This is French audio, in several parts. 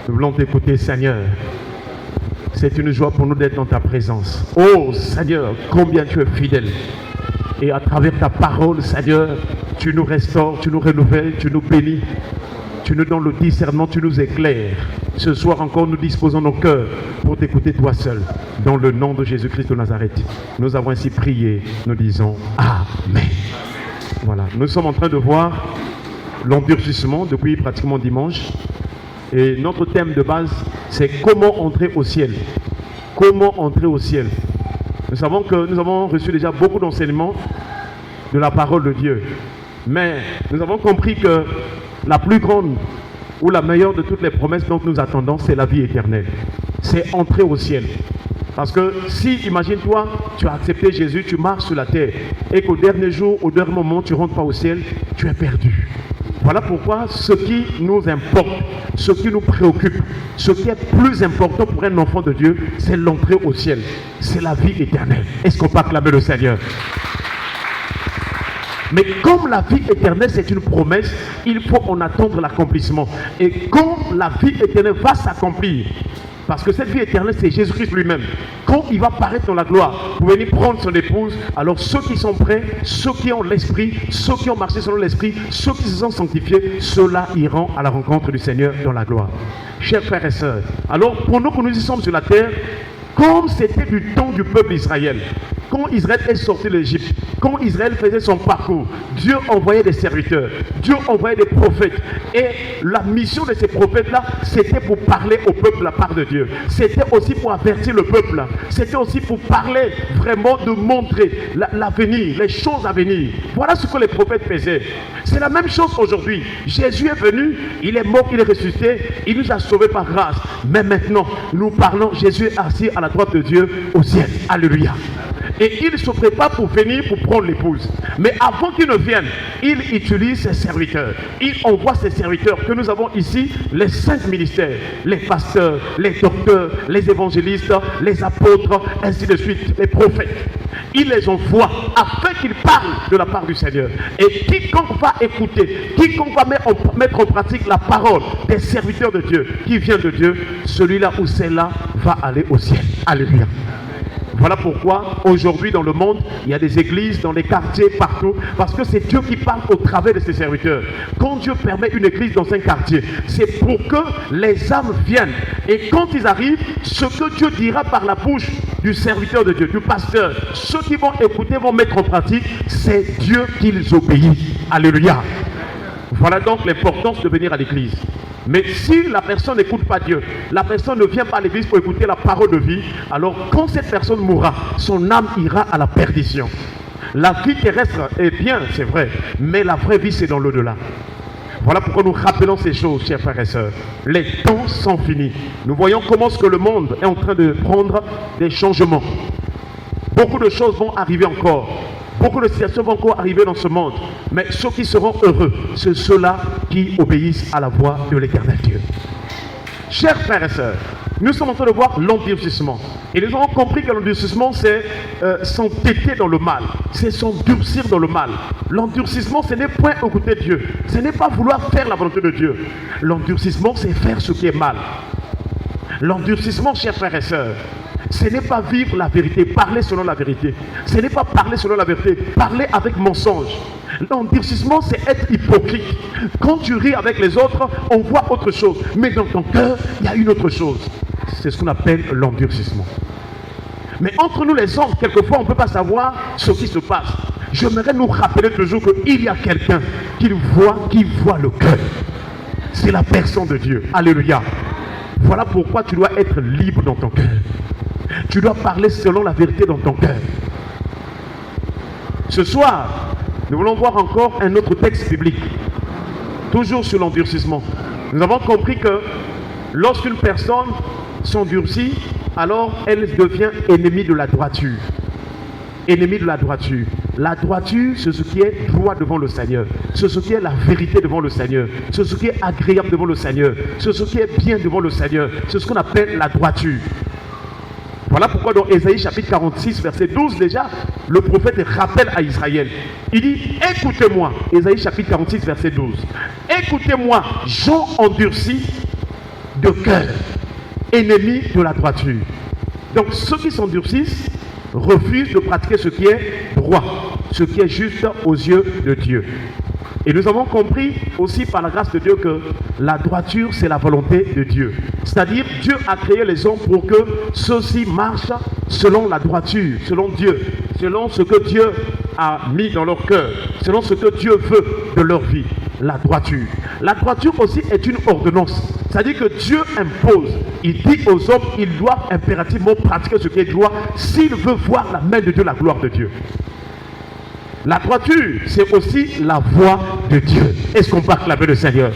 Nous voulons t'écouter, Seigneur. C'est une joie pour nous d'être dans ta présence. Oh Seigneur, combien tu es fidèle. Et à travers ta parole, Seigneur, tu nous restaures, tu nous renouvelles, tu nous bénis. Tu nous donnes le discernement, tu nous éclaires. Ce soir encore, nous disposons nos cœurs pour t'écouter toi seul. Dans le nom de Jésus-Christ de Nazareth, nous avons ainsi prié. Nous disons Amen. Voilà, nous sommes en train de voir l'endurcissement depuis pratiquement dimanche. Et notre thème de base, c'est comment entrer au ciel. Comment entrer au ciel. Nous savons que nous avons reçu déjà beaucoup d'enseignements de la parole de Dieu. Mais nous avons compris que la plus grande ou la meilleure de toutes les promesses dont nous attendons, c'est la vie éternelle. C'est entrer au ciel. Parce que si, imagine-toi, tu as accepté Jésus, tu marches sur la terre, et qu'au dernier jour, au dernier moment, tu ne rentres pas au ciel, tu es perdu. Voilà pourquoi ce qui nous importe, ce qui nous préoccupe, ce qui est plus important pour un enfant de Dieu, c'est l'entrée au ciel. C'est la vie éternelle. Est-ce qu'on peut acclamer le Seigneur? Mais comme la vie éternelle, c'est une promesse, il faut en attendre l'accomplissement. Et quand la vie éternelle va s'accomplir, parce que cette vie éternelle, c'est Jésus-Christ lui-même. Quand il va paraître dans la gloire pour venir prendre son épouse, alors ceux qui sont prêts, ceux qui ont l'esprit, ceux qui ont marché selon l'esprit, ceux qui se sont sanctifiés, ceux-là iront à la rencontre du Seigneur dans la gloire. Chers frères et sœurs, alors pour nous que nous y sommes sur la terre, comme c'était du temps du peuple Israël, quand Israël est sorti de l'Égypte, quand Israël faisait son parcours, Dieu envoyait des serviteurs, Dieu envoyait des prophètes. Et la mission de ces prophètes-là, c'était pour parler au peuple de la part de Dieu. C'était aussi pour avertir le peuple. C'était aussi pour parler vraiment, de montrer l'avenir, les choses à venir. Voilà ce que les prophètes faisaient. C'est la même chose aujourd'hui. Jésus est venu, il est mort, il est ressuscité, il nous a sauvés par grâce. Mais maintenant, nous parlons, Jésus est assis à la droite de Dieu au ciel. Alléluia. Et il se prépare pour venir pour prendre l'épouse. Mais avant qu'il ne vienne, il utilise ses serviteurs. Il envoie ses serviteurs que nous avons ici, les 5 ministères, les pasteurs, les docteurs, les évangélistes, les apôtres, ainsi de suite, les prophètes. Il les envoie afin qu'ils parlent de la part du Seigneur. Et quiconque va écouter, quiconque va mettre en pratique la parole des serviteurs de Dieu, qui vient de Dieu, celui-là ou celle-là va aller au ciel. Alléluia. Voilà pourquoi aujourd'hui dans le monde, il y a des églises, dans les quartiers, partout, parce que c'est Dieu qui parle au travers de ses serviteurs. Quand Dieu permet une église dans un quartier, c'est pour que les âmes viennent. Et quand ils arrivent, ce que Dieu dira par la bouche du serviteur de Dieu, du pasteur, ceux qui vont écouter, vont mettre en pratique, c'est Dieu qu'ils obéissent. Alléluia. Voilà donc l'importance de venir à l'église. Mais si la personne n'écoute pas Dieu, la personne ne vient pas à l'église pour écouter la parole de vie, alors quand cette personne mourra, son âme ira à la perdition. La vie terrestre est bien, c'est vrai, mais la vraie vie c'est dans l'au-delà. Voilà pourquoi nous rappelons ces choses, chers frères et sœurs. Les temps sont finis. Nous voyons comment ce que le monde est en train de prendre des changements. Beaucoup de choses vont arriver encore. Beaucoup de situations vont encore arriver dans ce monde. Mais ceux qui seront heureux, c'est ceux-là qui obéissent à la voix de l'Éternel Dieu. Chers frères et sœurs, nous sommes en train de voir l'endurcissement. Et nous avons compris que l'endurcissement, c'est s'entêter dans le mal. C'est s'endurcir dans le mal. L'endurcissement, ce n'est point écouter Dieu. Ce n'est pas vouloir faire la volonté de Dieu. L'endurcissement, c'est faire ce qui est mal. L'endurcissement, chers frères et sœurs, ce n'est pas vivre la vérité, parler selon la vérité. Ce n'est pas parler selon la vérité, parler avec mensonge. L'endurcissement, c'est être hypocrite. Quand tu ris avec les autres, on voit autre chose. Mais dans ton cœur, il y a une autre chose. C'est ce qu'on appelle l'endurcissement. Mais entre nous les hommes, quelquefois, on ne peut pas savoir ce qui se passe. J'aimerais nous rappeler toujours qu'il y a quelqu'un qui voit le cœur. C'est la personne de Dieu. Alléluia. Voilà pourquoi tu dois être libre dans ton cœur. Tu dois parler selon la vérité dans ton cœur. Ce soir, nous voulons voir encore un autre texte biblique. Toujours sur l'endurcissement. Nous avons compris que lorsqu'une personne s'endurcit, alors elle devient ennemie de la droiture. Ennemie de la droiture. La droiture, c'est ce qui est droit devant le Seigneur. C'est ce qui est la vérité devant le Seigneur. C'est ce qui est agréable devant le Seigneur. C'est ce qui est bien devant le Seigneur. C'est ce qu'on appelle la droiture. Voilà pourquoi dans Ésaïe chapitre 46, verset 12 déjà, le prophète rappelle à Israël. Il dit, écoutez-moi, Ésaïe chapitre 46, verset 12. Écoutez-moi, gens endurcis de cœur, ennemi de la droiture. Donc ceux qui s'endurcissent refusent de pratiquer ce qui est droit, ce qui est juste aux yeux de Dieu. Et nous avons compris aussi par la grâce de Dieu que la droiture, c'est la volonté de Dieu. C'est-à-dire, Dieu a créé les hommes pour que ceux-ci marchent selon la droiture, selon Dieu, selon ce que Dieu a mis dans leur cœur, selon ce que Dieu veut de leur vie. La droiture. La droiture aussi est une ordonnance. C'est-à-dire que Dieu impose. Il dit aux hommes qu'ils doivent impérativement pratiquer ce qui est droit s'ils veulent voir la main de Dieu, la gloire de Dieu. La droiture, c'est aussi la voix de Dieu. Est-ce qu'on peut acclamer le Seigneur?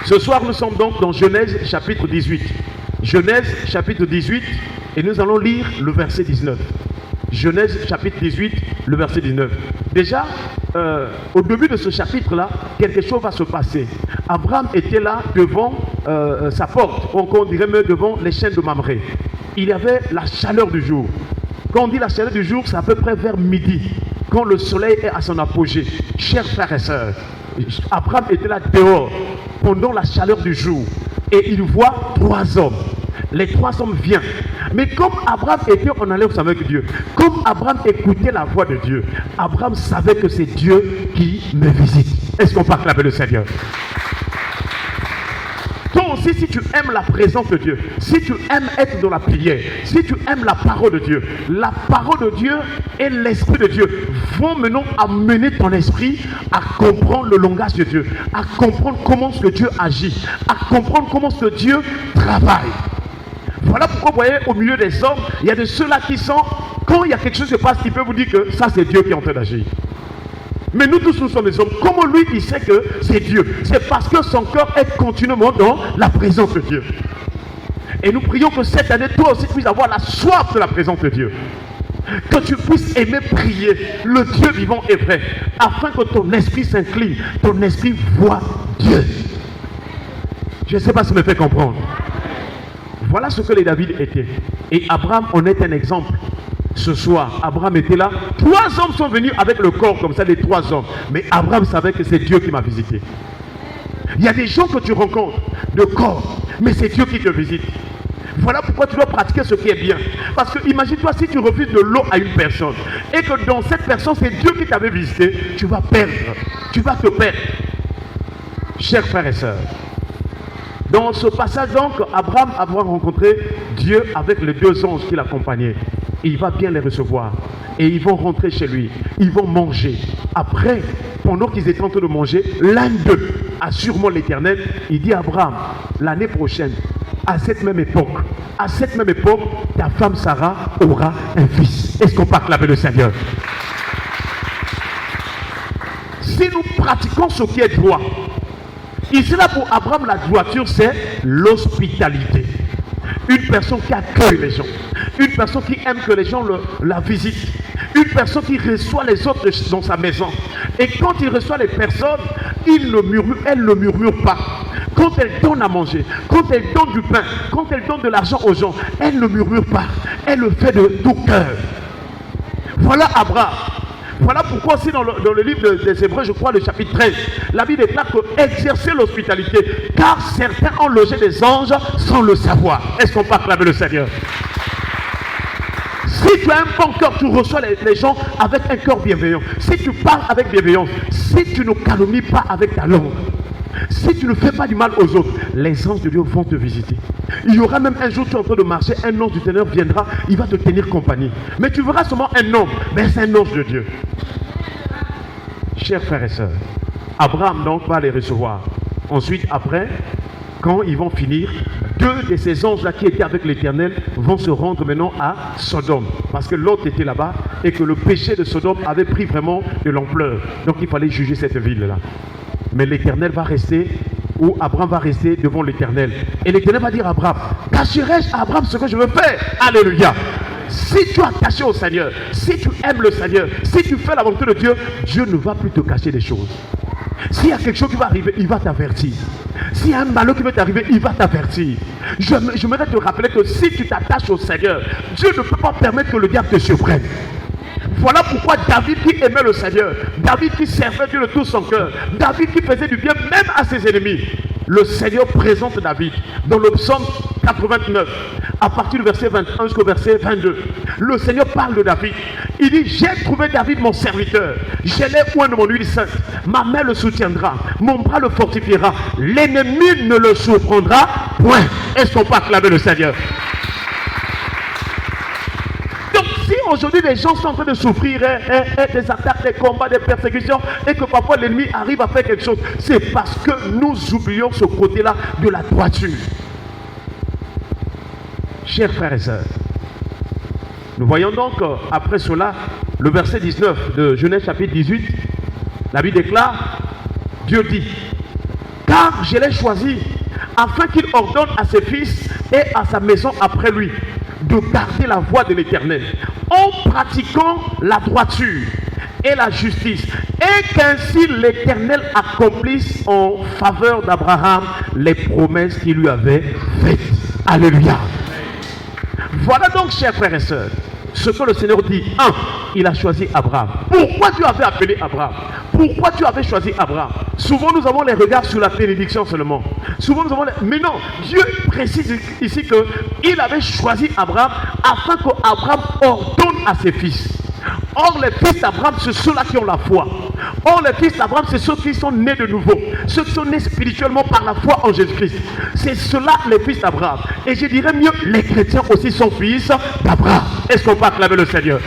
Ce soir, nous sommes donc dans Genèse chapitre 18. Genèse chapitre 18, et nous allons lire le verset 19. Genèse chapitre 18, le verset 19. Déjà, au début de ce chapitre-là, quelque chose va se passer. Abraham était là devant sa porte, on dirait même devant les chaînes de Mamré. Il y avait la chaleur du jour. Quand on dit la chaleur du jour, c'est à peu près vers midi, quand le soleil est à son apogée. Chers frères et sœurs, Abraham était là dehors, pendant la chaleur du jour, et il voit 3 hommes. Les 3 hommes viennent. Mais comme Abraham était en alliance avec Dieu, comme Abraham écoutait la voix de Dieu, Abraham savait que c'est Dieu qui me visite. Est-ce qu'on peut acclamer le Seigneur? Toi aussi, si tu aimes la présence de Dieu, si tu aimes être dans la prière, si tu aimes la parole de Dieu et l'esprit de Dieu vont maintenant amener ton esprit à comprendre le langage de Dieu, à comprendre comment ce que Dieu agit, à comprendre comment ce que Dieu travaille. Voilà pourquoi vous voyez au milieu des hommes, il y a de ceux-là qui sont, quand il y a quelque chose qui se passe, qui peut vous dire que ça c'est Dieu qui est en train d'agir. Mais nous tous, nous sommes des hommes. Comment lui, il sait que c'est Dieu? C'est parce que son cœur est continuellement dans la présence de Dieu. Et nous prions que cette année, toi aussi, tu puisses avoir la soif de la présence de Dieu. Que tu puisses aimer prier le Dieu vivant et vrai, afin que ton esprit s'incline, ton esprit voit Dieu. Je ne sais pas si ça me fait comprendre. Voilà ce que les David étaient. Et Abraham en est un exemple. Ce soir, Abraham était là. 3 hommes sont venus avec le corps comme ça, les 3 hommes. Mais Abraham savait que c'est Dieu qui m'a visité. Il y a des gens que tu rencontres de corps, mais c'est Dieu qui te visite. Voilà pourquoi tu dois pratiquer ce qui est bien. Parce que imagine-toi si tu refuses de l'eau à une personne et que dans cette personne, c'est Dieu qui t'avait visité, tu vas perdre. Tu vas te perdre. Chers frères et sœurs, dans ce passage donc, Abraham a rencontré Dieu avec les 2 anges qui l'accompagnaient. Et il va bien les recevoir. Et ils vont rentrer chez lui. Ils vont manger. Après, pendant qu'ils étaient en train de manger, l'un d'eux a sûrement l'Éternel. Il dit à Abraham, l'année prochaine, à cette même époque, ta femme Sarah aura un fils. Est-ce qu'on peut acclamer le Seigneur? Si nous pratiquons ce qui est droit, ici là pour Abraham, la droiture, c'est l'hospitalité. Une personne qui accueille les gens. Une personne qui aime que les gens la visitent. Une personne qui reçoit les autres dans sa maison. Et quand il reçoit les personnes, elle ne murmure pas. Quand elle donne à manger, quand elle donne du pain, quand elle donne de l'argent aux gens, elle ne murmure pas. Elle le fait de tout cœur. Voilà Abraham. Voilà pourquoi aussi dans le livre des Hébreux, je crois le chapitre 13, la Bible déclare que exercer l'hospitalité, car certains ont logé des anges sans le savoir. Est-ce qu'on peut acclamer le Seigneur? Si tu as un bon cœur, tu reçois les gens avec un cœur bienveillant. Si tu parles avec bienveillance, si tu ne calomnies pas avec ta langue, si tu ne fais pas du mal aux autres, les anges de Dieu vont te visiter. Il y aura même un jour, tu es en train de marcher, un ange du Seigneur viendra, il va te tenir compagnie. Mais tu verras seulement un homme, mais c'est un ange de Dieu. Chers frères et sœurs, Abraham donc va les recevoir. Ensuite, après, quand ils vont finir, 2 de ces anges-là qui étaient avec l'Éternel vont se rendre maintenant à Sodome. Parce que l'autre était là-bas et que le péché de Sodome avait pris vraiment de l'ampleur. Donc il fallait juger cette ville-là. Mais l'Éternel va rester, ou Abraham va rester devant l'Éternel. Et l'Éternel va dire à Abraham, cacherai-je à Abraham ce que je veux faire? Alléluia. Si tu es attaché au Seigneur, si tu aimes le Seigneur, si tu fais la volonté de Dieu, Dieu ne va plus te cacher des choses. S'il y a quelque chose qui va arriver, il va t'avertir. S'il y a un malheur qui va t'arriver, il va t'avertir. Je voudrais te rappeler que si tu t'attaches au Seigneur, Dieu ne peut pas permettre que le diable te surprenne. Voilà pourquoi David qui aimait le Seigneur, David qui servait Dieu de tout son cœur, David qui faisait du bien même à ses ennemis, le Seigneur présente David dans le psaume 89, à partir du verset 21 jusqu'au verset 22. Le Seigneur parle de David. Il dit, j'ai trouvé David mon serviteur. Je l'ai oint de mon huile sainte. Ma main le soutiendra. Mon bras le fortifiera. L'ennemi ne le surprendra point. Est-ce qu'on peut acclamer le Seigneur? Donc si aujourd'hui les gens sont en train de souffrir des attaques, des combats, des persécutions, et que parfois l'ennemi arrive à faire quelque chose, c'est parce que nous oublions ce côté-là de la droiture. Chers frères et sœurs, nous voyons donc après cela le verset 19 de Genèse chapitre 18. La Bible déclare, Dieu dit, car je l'ai choisi afin qu'il ordonne à ses fils et à sa maison après lui de garder la voie de l'Éternel en pratiquant la droiture et la justice, et qu'ainsi l'Éternel accomplisse en faveur d'Abraham les promesses qu'il lui avait faites. Alléluia. Voilà donc, chers frères et sœurs, ce que le Seigneur dit. Il a choisi Abraham. Pourquoi Dieu avait appelé Abraham? Pourquoi tu avais choisi Abraham? Souvent nous avons les regards sur la bénédiction seulement. Souvent nous avons les... Mais non, Dieu précise ici qu'il avait choisi Abraham afin qu'Abraham ordonne à ses fils. Or les fils d'Abraham, c'est ceux-là qui ont la foi. Or les fils d'Abraham, c'est ceux qui sont nés de nouveau. Ceux qui sont nés spirituellement par la foi en Jésus-Christ. C'est ceux-là les fils d'Abraham. Et je dirais mieux, les chrétiens aussi sont fils d'Abraham. Est-ce qu'on peut acclamer le Seigneur?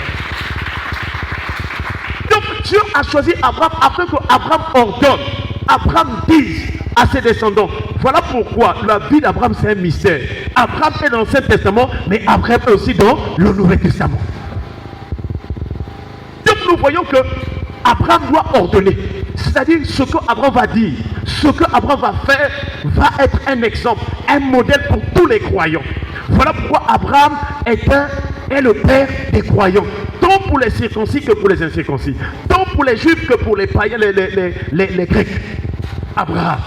Donc Dieu a choisi Abraham afin qu'Abraham ordonne. Abraham dise à ses descendants. Voilà pourquoi la vie d'Abraham c'est un mystère. Abraham est dans l'Ancien Testament, mais Abraham est aussi dans le Nouveau Testament. Donc nous voyons que Abraham doit ordonner. C'est-à-dire ce que Abraham va dire, ce que Abraham va faire va être un exemple, un modèle pour tous les croyants. Voilà pourquoi Abraham est le père des croyants, tant pour les circoncis que pour les incirconcis, tant pour les juifs que pour les païens, les grecs. Abraham.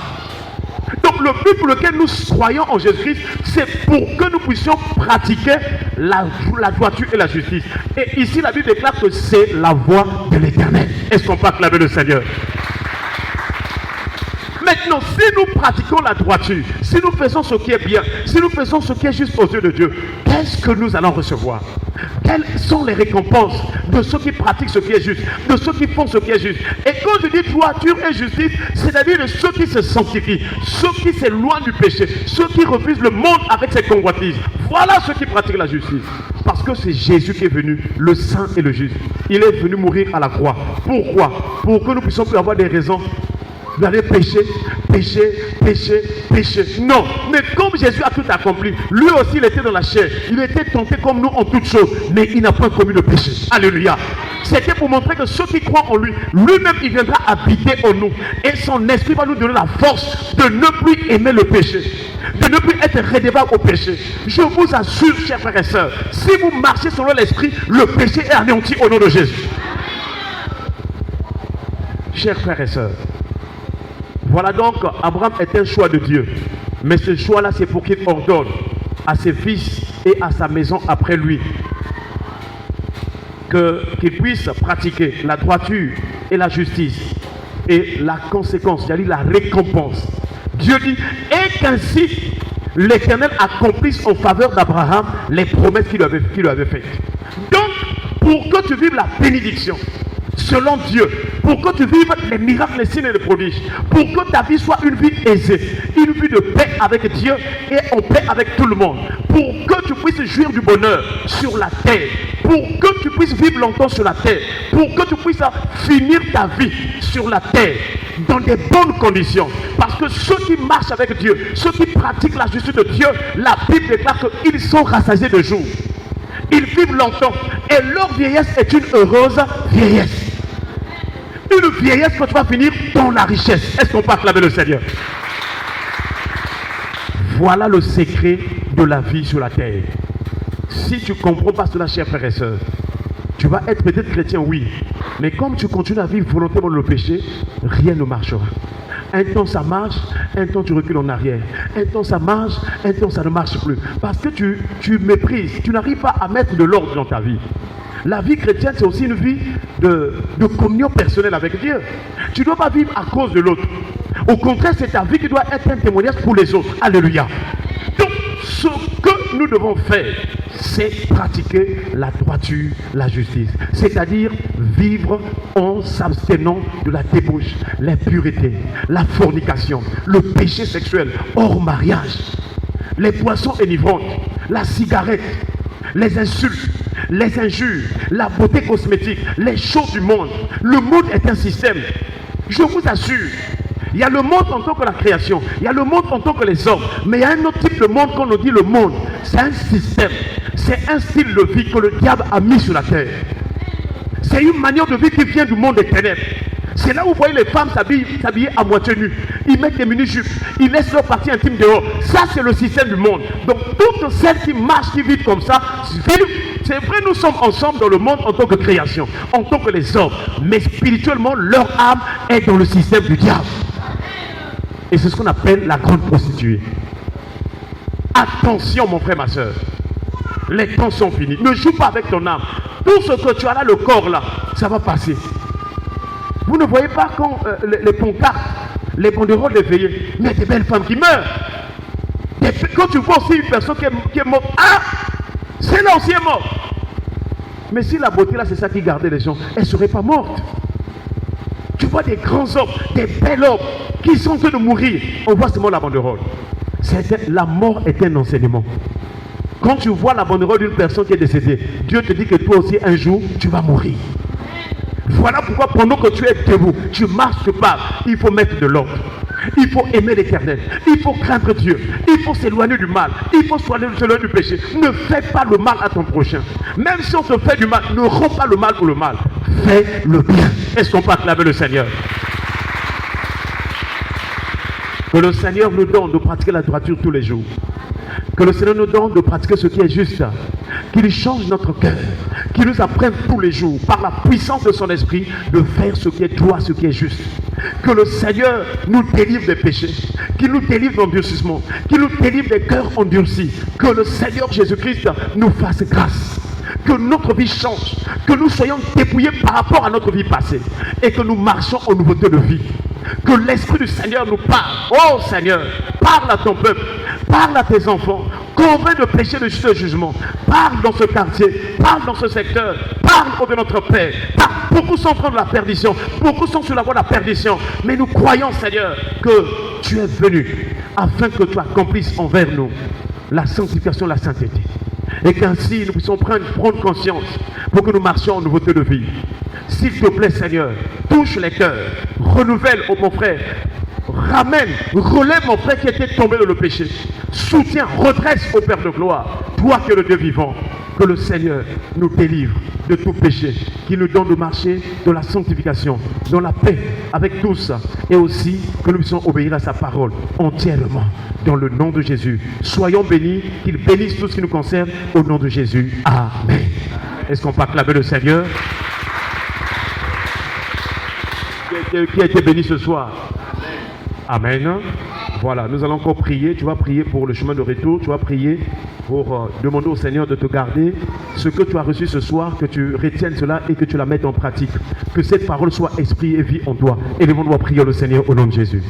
Donc le but pour lequel nous croyons en Jésus-Christ, c'est pour que nous puissions pratiquer la droiture et la justice. Et ici la Bible déclare que c'est la voie de l'Éternel. Est-ce qu'on peut acclamer le Seigneur? Maintenant, si nous pratiquons la droiture, si nous faisons ce qui est bien, si nous faisons ce qui est juste aux yeux de Dieu, qu'est-ce que nous allons recevoir? Quelles sont les récompenses de ceux qui pratiquent ce qui est juste, de ceux qui font ce qui est juste? Et quand je dis droiture et justice, c'est-à-dire de ceux qui se sanctifient, ceux qui s'éloignent du péché, ceux qui refusent le monde avec ses convoitises. Voilà ceux qui pratiquent la justice. Parce que c'est Jésus qui est venu, le saint et le juste. Il est venu mourir à la croix. Pourquoi? Pour que nous puissions plus avoir des raisons d'aller pécher. Non, mais comme Jésus a tout accompli, lui aussi il était dans la chair, il était tenté comme nous en toutes choses, mais il n'a pas commis de péché. Alléluia. C'était pour montrer que ceux qui croient en lui, lui-même il viendra habiter en nous, et son esprit va nous donner la force de ne plus aimer le péché, de ne plus être redevable au péché. Je vous assure, chers frères et sœurs, si vous marchez selon l'esprit, le péché est anéanti au nom de Jésus. Chers frères et sœurs, voilà donc, Abraham est un choix de Dieu. Mais ce choix-là, c'est pour qu'il ordonne à ses fils et à sa maison après lui qu'ils puissent pratiquer la droiture et la justice. Et la conséquence, c'est-à-dire la récompense. Dieu dit, et qu'ainsi l'Éternel accomplisse en faveur d'Abraham les promesses qu'il lui avait faites. Donc, pour que tu vives la bénédiction, selon Dieu, pour que tu vives les miracles, les signes et les prodiges, pour que ta vie soit une vie aisée, une vie de paix avec Dieu et en paix avec tout le monde, pour que tu puisses jouir du bonheur sur la terre, pour que tu puisses vivre longtemps sur la terre, pour que tu puisses finir ta vie sur la terre dans des bonnes conditions. Parce que ceux qui marchent avec Dieu, ceux qui pratiquent la justice de Dieu, la Bible déclare qu'ils sont rassasiés de jours. Ils vivent longtemps et leur vieillesse est une heureuse vieillesse. Une vieillesse que tu vas finir dans la richesse. Est-ce qu'on peut acclamer le Seigneur? Voilà le secret de la vie sur la terre. Si tu ne comprends pas cela, chers frères et sœurs, tu vas être peut-être chrétien, oui, mais comme tu continues à vivre volontairement le péché, rien ne marchera. Un temps ça marche, un temps tu recules en arrière. Un temps ça marche, un temps ça ne marche plus. Parce que tu méprises, tu n'arrives pas à mettre de l'ordre dans ta vie. La vie chrétienne, c'est aussi une vie de communion personnelle avec Dieu. Tu ne dois pas vivre à cause de l'autre. Au contraire, c'est ta vie qui doit être un témoignage pour les autres. Alléluia. Donc, ce que nous devons faire, c'est pratiquer la droiture, la justice. C'est-à-dire vivre en s'abstenant de la débauche, l'impureté, la fornication, le péché sexuel hors mariage, les boissons enivrantes, la cigarette, les insultes, les injures, la beauté cosmétique, les choses du monde. Le monde est un système. Je vous assure. Il y a le monde en tant que la création, il y a le monde en tant que les hommes, mais il y a un autre type de monde qu'on nous dit le monde. C'est un système, c'est un style de vie que le diable a mis sur la terre. C'est une manière de vie qui vient du monde des ténèbres. C'est là où vous voyez les femmes s'habiller à moitié nues. Ils mettent des mini-jupes, ils laissent leur partie intime dehors. Ça, c'est le système du monde. Donc, toutes celles qui marchent, qui vivent comme ça, c'est vrai, nous sommes ensemble dans le monde en tant que création, en tant que les hommes. Mais spirituellement, leur âme est dans le système du diable. Et c'est ce qu'on appelle la grande prostituée. Attention, mon frère, ma soeur. Les temps sont finis. Ne joue pas avec ton âme. Tout ce que tu as là, le corps là, ça va passer. Vous ne voyez pas quand les pancartes, les banderoles des veillées, mais il y a des belles femmes qui meurent. Quand tu vois aussi une personne qui est morte, ah, celle-là aussi est morte. Mais si la beauté là, c'est ça qui gardait les gens, elle ne serait pas morte. Tu vois des grands hommes, des bels hommes qui sont en train de mourir. On voit seulement la banderole. La mort est un enseignement. Quand tu vois la banderole d'une personne qui est décédée, Dieu te dit que toi aussi un jour tu vas mourir. Voilà pourquoi pendant que tu es debout, tu marches, tu parles, il faut mettre de l'ordre. Il faut aimer l'Éternel, il faut craindre Dieu, il faut s'éloigner du mal, il faut s'éloigner du péché. Ne fais pas le mal à ton prochain. Même si on te fait du mal, ne rends pas le mal pour le mal. Fais le bien. Est-ce qu'on peut acclamer le Seigneur? Que le Seigneur nous donne de pratiquer la droiture tous les jours. Que le Seigneur nous donne de pratiquer ce qui est juste. Qu'il change notre cœur. Qu'il nous apprenne tous les jours, par la puissance de son esprit, de faire ce qui est droit, ce qui est juste. Que le Seigneur nous délivre des péchés. Qu'il nous délivre de l'endurcissement. Qu'il nous délivre des cœurs endurcis. Que le Seigneur Jésus-Christ nous fasse grâce. Que notre vie change. Que nous soyons dépouillés par rapport à notre vie passée. Et que nous marchions en nouveauté de vie. Que l'Esprit du Seigneur nous parle. Oh Seigneur, parle à ton peuple, parle à tes enfants, convainc de péché, de juste jugement. Parle dans ce quartier, parle dans ce secteur, parle de notre Père. Beaucoup sont en train de la perdition, beaucoup sont sur la voie de la perdition. Mais nous croyons, Seigneur, que tu es venu afin que tu accomplisses envers nous la sanctification, la sainteté. Et qu'ainsi nous puissions prendre conscience pour que nous marchions en nouveauté de vie. S'il te plaît, Seigneur, touche les cœurs, renouvelle, oh mon frère, ramène, relève mon frère qui était tombé dans le péché, soutiens, redresse au Père de gloire, toi qui es le Dieu vivant, que le Seigneur nous délivre de tout péché, qui nous donne de marcher dans la sanctification, dans la paix avec tous, et aussi que nous puissions obéir à sa parole entièrement, dans le nom de Jésus. Soyons bénis, qu'il bénisse tout ce qui nous concerne, au nom de Jésus. Amen. Est-ce qu'on peut acclamer le Seigneur? Qui a été béni ce soir? Amen. Voilà, nous allons encore prier. Tu vas prier pour le chemin de retour. Tu vas prier pour demander au Seigneur de te garder. Ce que tu as reçu ce soir, que tu retiennes cela et que tu la mettes en pratique. Que cette parole soit esprit et vie en toi. Et nous allons prier le Seigneur au nom de Jésus.